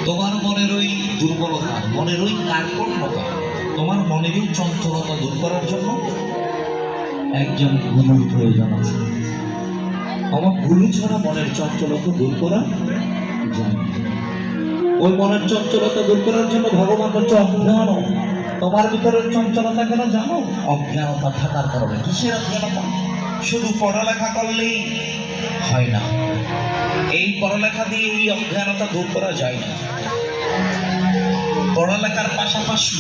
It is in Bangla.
তোমার মনের ওই দুর্বলতা, মনের ওই কার্পণ্যতা, তোমার মনের ওই চঞ্চলতা দূর করার জন্য একজন গুরুর প্রয়োজন আছে। আমার গুরু ছাড়া মনের চঞ্চলতা দূর করা যায়। ওই মনের চঞ্চলতা দূর করার জন্য ভগবান বলছে অজ্ঞান। তোমার ভিতরে চঞ্চলতা কেন জানো? অজ্ঞানতা থাকার কারণে। কিসের অজ্ঞানতা? শুধু পড়ালেখা করলেই হয় না, এই পড়ালেখা দিয়ে এই অজ্ঞানতা দূর করা যায় না। পড়ালেখার পাশাপাশি